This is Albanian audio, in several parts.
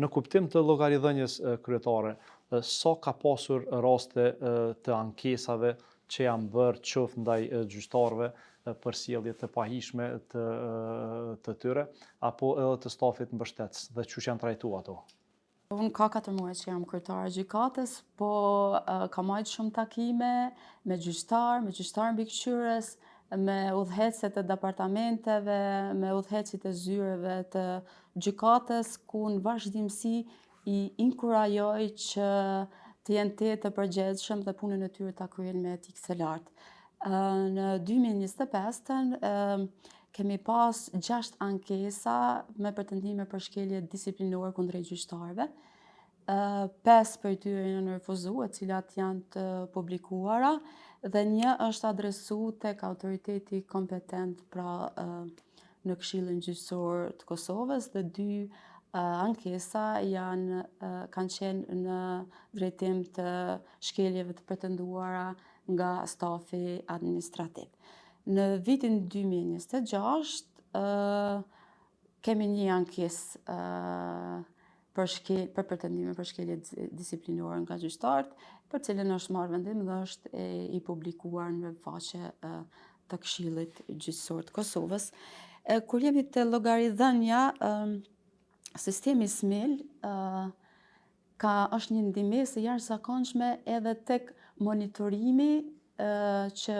Në kuptim të llogaridhënies kryetare, sa ka pasur raste të ankesave që janë bërë qoftë ndaj gjyqtarëve për sjellje të pahishme të tyre, apo edhe të stafit mbështetës, dhe çush janë trajtuar ato? Unë ka 4 muaj që jam kryetare gjykatës, po kam marrë shumë takime me gjyqtarë mbikëqyrës, me udhëhecet e departamenteve, me udhëhecit e zyreve të gjykatës, ku në vazhdimsi i inkurajoj që të jenë të përgjegjshëm dhe punën e tyre ta kryejnë me etikë të lartë. Në 2025-ën kemi pas 6 ankesa me pretendime për shkelje disiplinore kundrejt gjyqtarëve. 5 prej tyre janë refuzuar, të cilat janë të publikuara, dhe 1 është adresuar tek autoriteti kompetent, pra në Këshillin Gjyqësor të Kosovës, dhe 2 ankesa kanë qenë në drejtim të shkeljeve të pretenduara nga stafi administrativ. Në vitin 2026 kemi 1 ankesë për pretendime për shkelje disiplinore nga gjyqtarët, për cilën është marrë vendim dhe është i publikuar në webfaqe të Këshillit Gjyqësor të Kosovës. Kur jemi te llogaridhënia, sistemi SMIL është një ndihmesë e jashtëzakonshme edhe tek monitorimi që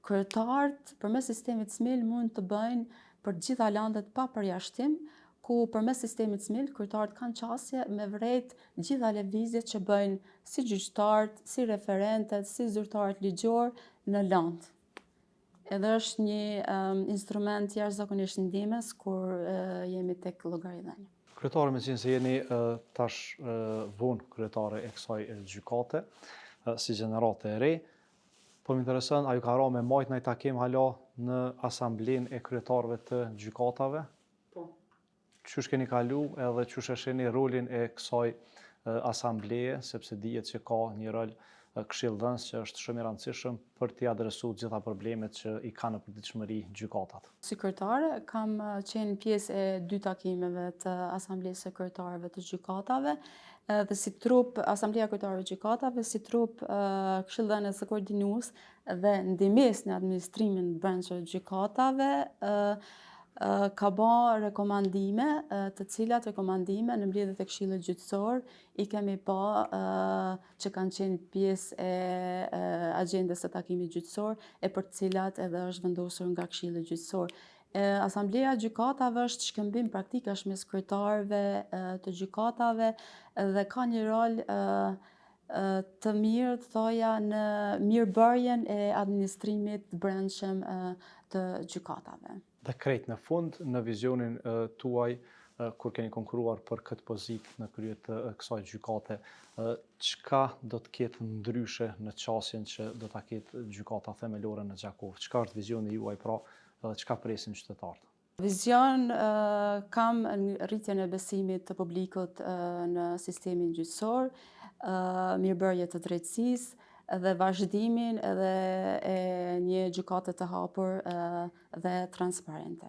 kryetarët përmes sistemit SMIL mund të bëjnë për të gjitha landet pa përjashtim, ku përmes sistemit SMIL kryetarët kanë qasje me vrejt gjitha lëvizjet që bëjnë si gjyqtarët, si referentet, si zyrtarët ligjor në land. Edhe është një instrument jashtëzakonisht ndihmës kur jemi tek llogaridhënia. Kryetare, me qenë se jeni tash vonë kryetare e kësaj gjykate, si gjenerate e re, po më intereson, a ju ka ra me majt ndaj takim hala në asamblenë e kryetarëve të gjykatave? Po. Qysh keni kalu edhe qysh e shihni rolin e kësaj asambleje, sepse dihet që ka një rol këshilldhënës që është shumë i rëndësishëm për t'i adresuar gjitha problemet që i kanë në përditshmëri gjykatat. Si kryetare kam qenë pjesë e 2 takimeve të asamblesë së kryetarëve të gjykatave, dhe si trup Asambleja e Kryetarëve të Gjykatave, si trup këshilldhënës së koordinues dhe ndihmës në administrimin brendshëm të gjykatave, ka bë rekomandime, të cilat rekomandime në mbledhjet e Këshillit Gjyqësor i kemi pa që kanë qenë pjesë e agjendës së takimit gjyqësor, e për të cilat edhe është vendosur nga Këshilli Gjyqësor. Asambleja e Gjykatave është shkëmbim praktikash mes kryetarëve të gjykatave dhe ka një rol të mirë, të thoja, në mirëbërjen e administrimit brendshëm të gjykatave. Dhe krejt në fund, në vizionin tuaj, kur keni konkuruar për këtë pozitë në krye të kësaj gjykate, çka do të ketë ndryshe në qasjen që do ta ketë gjykata themelore në Gjakovë? Çka është vizioni juaj, pra, dhe çka presin qytetarët? Vizion kam rritjen e besimit të publikut në sistemin gjyqësor, mirëbërje të drejtësisë dhe vazhdimin edhe e një gjykate të hapur dhe transparente.